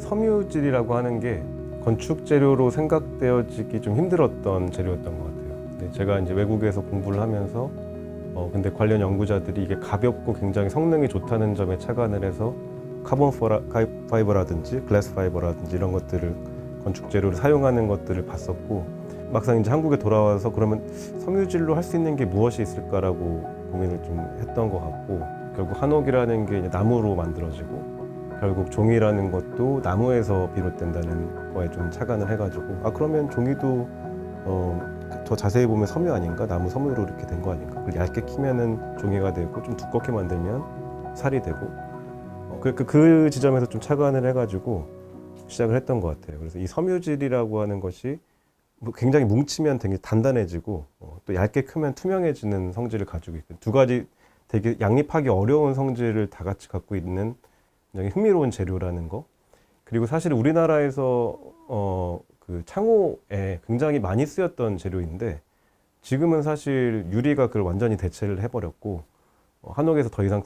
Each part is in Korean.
섬유질이라고 하는 게 건축 재료로 생각되어지기 좀 힘들었던 재료였던 것 같아요. 근데 제가 이제 외국에서 공부를 하면서 근데 관련 연구자들이 이게 가볍고 굉장히 성능이 좋다는 점에 착안을 해서 카본 파이버라든지 글래스 파이버라든지 이런 것들을 건축 재료로 사용하는 것들을 봤었고, 막상 이제 한국에 돌아와서 그러면 섬유질로 할 수 있는 게 무엇이 있을까라고 고민을 좀 했던 것 같고, 결국 한옥이라는 게 이제 나무로 만들어지고 결국 종이라는 것도 나무에서 비롯된다는 거에 좀 착안을 해가지고, 그러면 종이도 더 자세히 보면 섬유 아닌가? 나무 섬유로 이렇게 된 거 아닌가? 그걸 얇게 키면은 종이가 되고 좀 두껍게 만들면 살이 되고, 그 지점에서 좀 착안을 해가지고 시작을 했던 것 같아요. 그래서 이 섬유질이라고 하는 것이 뭐 굉장히 뭉치면 되게 단단해지고 또 얇게 크면 투명해지는 성질을 가지고 있고, 두 가지 되게 양립하기 어려운 성질을 다 같이 갖고 있는 굉장히 흥미로운 재료라는 거. 그리고 사실 우리나라에서 그 창호에 굉장히 많이 쓰였던 재료인데, 지금은 사실 유리가 그걸 완전히 대체를 해버렸고 한옥에서 더 이상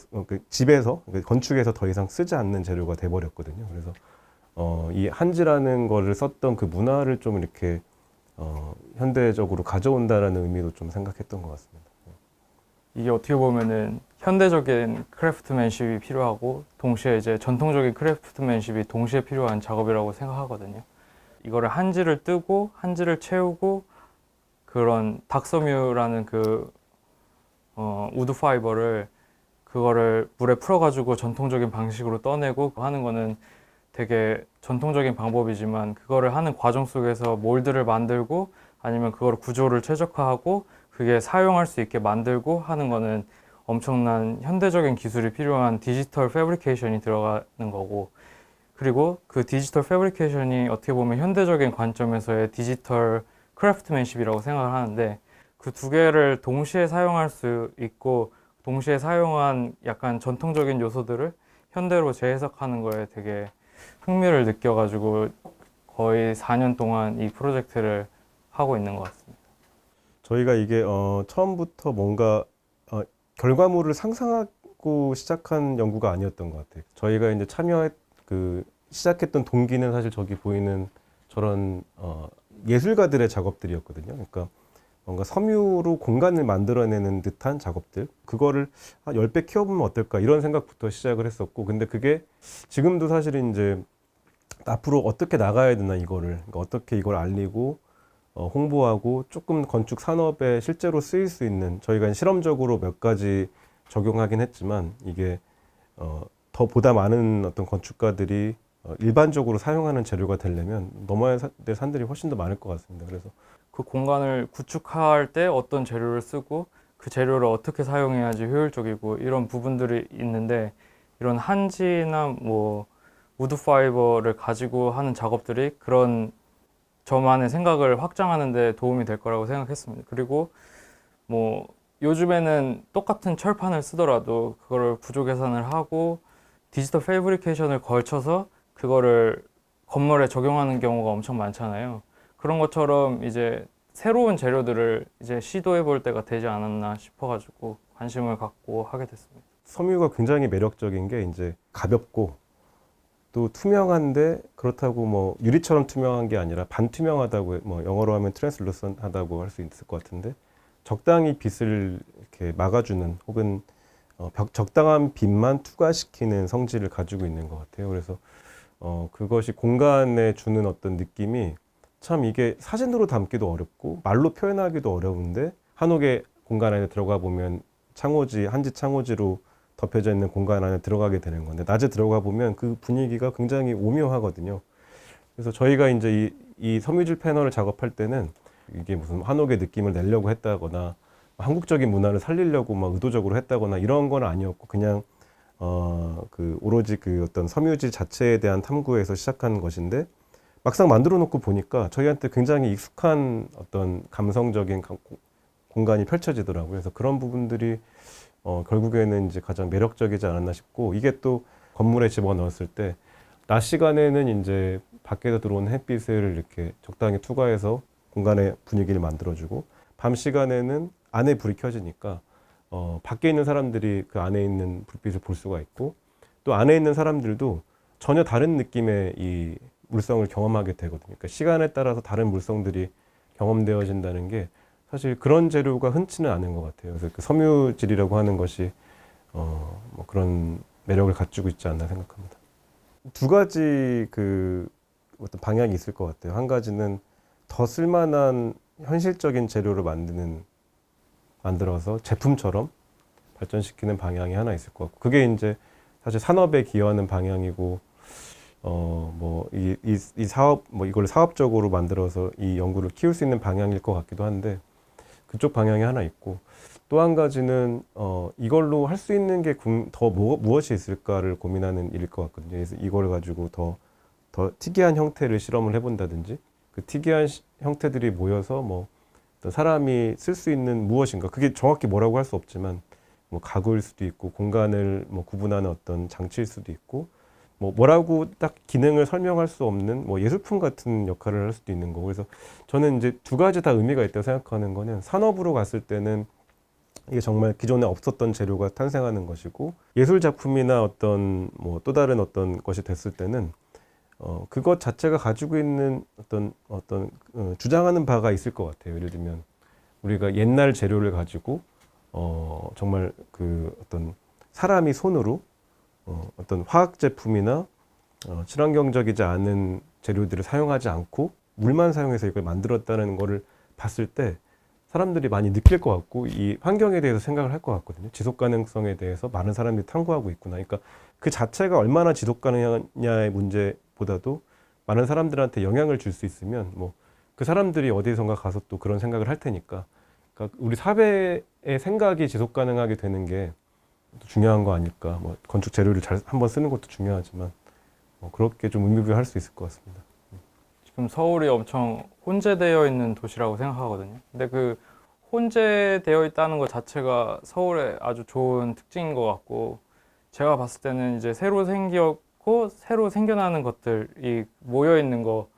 집에서 건축에서 더 이상 쓰지 않는 재료가 돼버렸거든요. 그래서 이 한지라는 거를 썼던 그 문화를 좀 이렇게 현대적으로 가져온다라는 의미도 좀 생각했던 것 같습니다. 이게 어떻게 보면은 현대적인 크래프트맨십이 필요하고 동시에 이제 전통적인 크래프트맨십이 동시에 필요한 작업이라고 생각하거든요. 이거를 한지를 뜨고 한지를 채우고 그런 닥섬유라는 우드 파이버를 그거를 물에 풀어가지고 전통적인 방식으로 떠내고 하는 거는 되게 전통적인 방법이지만, 그거를 하는 과정 속에서 몰드를 만들고 아니면 그거를 구조를 최적화하고 그게 사용할 수 있게 만들고 하는 거는 엄청난 현대적인 기술이 필요한 디지털 패브리케이션이 들어가는 거고, 그리고 그 디지털 패브리케이션이 어떻게 보면 현대적인 관점에서의 디지털 크래프트맨십이라고 생각을 하는데, 그 두 개를 동시에 사용할 수 있고 동시에 사용한 약간 전통적인 요소들을 현대로 재해석하는 거에 되게 흥미를 느껴가지고 거의 4년 동안 이 프로젝트를 하고 있는 것 같습니다. 저희가 이게 처음부터 뭔가 결과물을 상상하고 시작한 연구가 아니었던 것 같아요. 저희가 이제 시작했던 동기는 사실 저기 보이는 저런 예술가들의 작업들이었거든요. 그러니까 뭔가 섬유로 공간을 만들어내는 듯한 작업들, 그거를 한 10배 키워보면 어떨까 이런 생각부터 시작을 했었고, 근데 그게 지금도 사실 이제 앞으로 어떻게 나가야 되나 이거를, 그러니까 어떻게 이걸 알리고 홍보하고 조금 건축 산업에 실제로 쓰일 수 있는, 저희가 실험적으로 몇 가지 적용하긴 했지만 이게 더 보다 많은 어떤 건축가들이 일반적으로 사용하는 재료가 되려면 넘어야 될 산들이 훨씬 더 많을 것 같습니다. 그래서 그 공간을 구축할 때 어떤 재료를 쓰고 그 재료를 어떻게 사용해야지 효율적이고 이런 부분들이 있는데, 이런 한지나 뭐 우드 파이버를 가지고 하는 작업들이 그런 저만의 생각을 확장하는 데 도움이 될 거라고 생각했습니다. 그리고 뭐 요즘에는 똑같은 철판을 쓰더라도 그거를 구조 계산을 하고 디지털 패브리케이션을 걸쳐서 그거를 건물에 적용하는 경우가 엄청 많잖아요. 그런 것처럼 이제 새로운 재료들을 이제 시도해 볼 때가 되지 않았나 싶어가지고 관심을 갖고 하게 됐습니다. 섬유가 굉장히 매력적인 게 이제 가볍고 또 투명한데, 그렇다고 뭐 유리처럼 투명한 게 아니라 반투명하다고, 뭐 영어로 하면 트랜슬루선하다고 할 수 있을 것 같은데, 적당히 빛을 이렇게 막아주는 혹은 적당한 빛만 투과시키는 성질을 가지고 있는 것 같아요. 그래서 그것이 공간에 주는 어떤 느낌이 참, 이게 사진으로 담기도 어렵고 말로 표현하기도 어려운데, 한옥의 공간 안에 들어가 보면 한지 창호지로 덮여져 있는 공간 안에 들어가게 되는 건데, 낮에 들어가 보면 그 분위기가 굉장히 오묘하거든요. 그래서 저희가 이제 이 섬유질 패널을 작업할 때는 이게 무슨 한옥의 느낌을 내려고 했다거나 한국적인 문화를 살리려고 막 의도적으로 했다거나 이런 건 아니었고, 그냥 오로지 그 어떤 섬유질 자체에 대한 탐구에서 시작한 것인데, 막상 만들어 놓고 보니까 저희한테 굉장히 익숙한 어떤 감성적인 공간이 펼쳐지더라고요. 그래서 그런 부분들이 결국에는 이제 가장 매력적이지 않았나 싶고, 이게 또 건물에 집어넣었을 때 낮 시간에는 이제 밖에서 들어오는 햇빛을 이렇게 적당히 투과해서 공간의 분위기를 만들어주고, 밤 시간에는 안에 불이 켜지니까 밖에 있는 사람들이 그 안에 있는 불빛을 볼 수가 있고, 또 안에 있는 사람들도 전혀 다른 느낌의 이 물성을 경험하게 되거든요. 그러니까 시간에 따라서 다른 물성들이 경험되어진다는 게 사실 그런 재료가 흔치는 않은 것 같아요. 그래서 그 섬유질이라고 하는 것이 뭐 그런 매력을 갖추고 있지 않나 생각합니다. 두 가지 그 어떤 방향이 있을 것 같아요. 한 가지는 더 쓸만한 현실적인 재료를 만들어서 제품처럼 발전시키는 방향이 하나 있을 것 같고, 그게 이제 사실 산업에 기여하는 방향이고, 뭐 이 사업 뭐 이걸 사업적으로 만들어서 이 연구를 키울 수 있는 방향일 것 같기도 한데, 그쪽 방향이 하나 있고, 또 한 가지는 이걸로 할 수 있는 게 더 무엇이 있을까를 고민하는 일일 것 같거든요. 그래서 이걸 가지고 더 특이한 형태를 실험을 해본다든지, 그 특이한 형태들이 모여서 뭐 어떤 사람이 쓸 수 있는 무엇인가, 그게 정확히 뭐라고 할 수 없지만 뭐 가구일 수도 있고 공간을 뭐 구분하는 어떤 장치일 수도 있고, 뭐라고 딱 기능을 설명할 수 없는 뭐 예술품 같은 역할을 할 수도 있는 거고. 그래서 저는 이제 두 가지 다 의미가 있다고 생각하는 거는, 산업으로 갔을 때는 이게 정말 기존에 없었던 재료가 탄생하는 것이고, 예술 작품이나 어떤 뭐 또 다른 어떤 것이 됐을 때는 그것 자체가 가지고 있는 어떤 주장하는 바가 있을 것 같아요. 예를 들면 우리가 옛날 재료를 가지고 정말 그 어떤 사람이 손으로 어떤 화학 제품이나 친환경적이지 않은 재료들을 사용하지 않고 물만 사용해서 이걸 만들었다는 거를 봤을 때 사람들이 많이 느낄 것 같고, 이 환경에 대해서 생각을 할 것 같거든요. 지속 가능성에 대해서 많은 사람들이 탐구하고 있구나. 그러니까 그 자체가 얼마나 지속 가능하냐의 문제보다도 많은 사람들한테 영향을 줄 수 있으면 뭐 그 사람들이 어디선가 가서 또 그런 생각을 할 테니까, 그러니까 우리 사회의 생각이 지속 가능하게 되는 게 중요한 거 아닐까. 뭐 건축 재료를 잘 한번 쓰는 것도 중요하지만 그렇게 좀 의미부여할 수 있을 것 같습니다. 지금 서울이 엄청 혼재되어 있는 도시라고 생각하거든요. 근데 그 혼재되어 있다는 것 자체가 서울의 아주 좋은 특징인 것 같고, 제가 봤을 때는 이제 새로 생겼고 새로 생겨나는 것들이 모여 있는 거,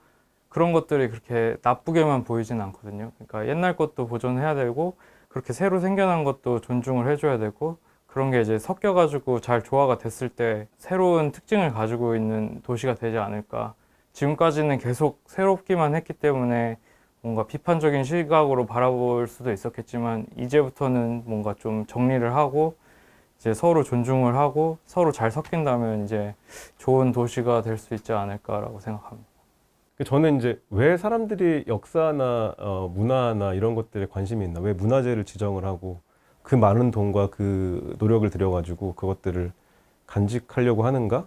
그런 것들이 그렇게 나쁘게만 보이진 않거든요. 그러니까 옛날 것도 보존해야 되고, 그렇게 새로 생겨난 것도 존중을 해줘야 되고, 그런 게 이제 섞여가지고 잘 조화가 됐을 때 새로운 특징을 가지고 있는 도시가 되지 않을까. 지금까지는 계속 새롭기만 했기 때문에 뭔가 비판적인 시각으로 바라볼 수도 있었겠지만, 이제부터는 뭔가 좀 정리를 하고 이제 서로 존중을 하고 서로 잘 섞인다면 이제 좋은 도시가 될 수 있지 않을까라고 생각합니다. 저는 이제 왜 사람들이 역사나 문화나 이런 것들에 관심이 있나, 왜 문화재를 지정을 하고 그 많은 돈과 그 노력을 들여가지고 그것들을 간직하려고 하는가를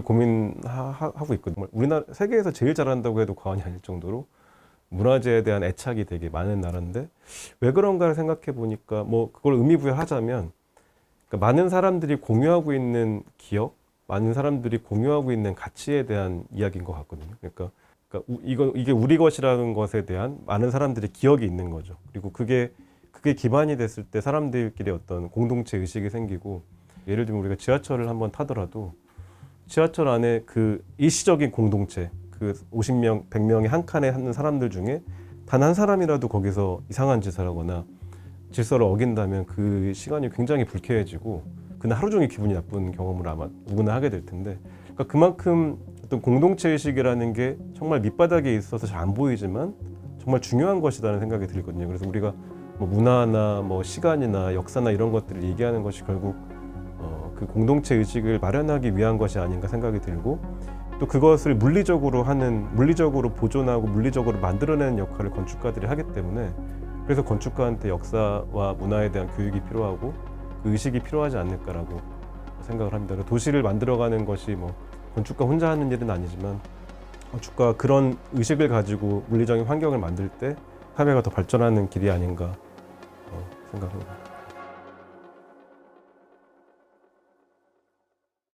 고민하고 있거든요. 우리나라 세계에서 제일 잘한다고 해도 과언이 아닐 정도로 문화재에 대한 애착이 되게 많은 나라인데, 왜 그런가를 생각해 보니까 뭐 그걸 의미부여하자면, 그러니까 많은 사람들이 공유하고 있는 기억, 많은 사람들이 공유하고 있는 가치에 대한 이야기인 것 같거든요. 그러니까 이게 우리 것이라는 것에 대한 많은 사람들의 기억이 있는 거죠. 그리고 그게 기반이 됐을 때 사람들끼리 어떤 공동체 의식이 생기고, 예를 들면 우리가 지하철을 한번 타더라도 지하철 안에 그 일시적인 공동체, 그 50명, 100명이 한 칸에 있는 사람들 중에 단 한 사람이라도 거기서 이상한 짓을 하거나 질서를 어긴다면 그 시간이 굉장히 불쾌해지고 그날 하루 종일 기분이 나쁜 경험을 아마 누구나 하게 될 텐데, 그러니까 그만큼 어떤 공동체 의식이라는 게 정말 밑바닥에 있어서 잘 안 보이지만 정말 중요한 것이라는 생각이 들거든요. 그래서 우리가 뭐 문화나 뭐 시간이나 역사나 이런 것들을 얘기하는 것이 결국 그 공동체 의식을 마련하기 위한 것이 아닌가 생각이 들고, 또 그것을 물리적으로 보존하고 물리적으로 만들어내는 역할을 건축가들이 하기 때문에, 그래서 건축가한테 역사와 문화에 대한 교육이 필요하고 그 의식이 필요하지 않을까라고 생각을 합니다. 도시를 만들어가는 것이 뭐 건축가 혼자 하는 일은 아니지만, 건축가가 그런 의식을 가지고 물리적인 환경을 만들 때 사회가 더 발전하는 길이 아닌가 생각합니다.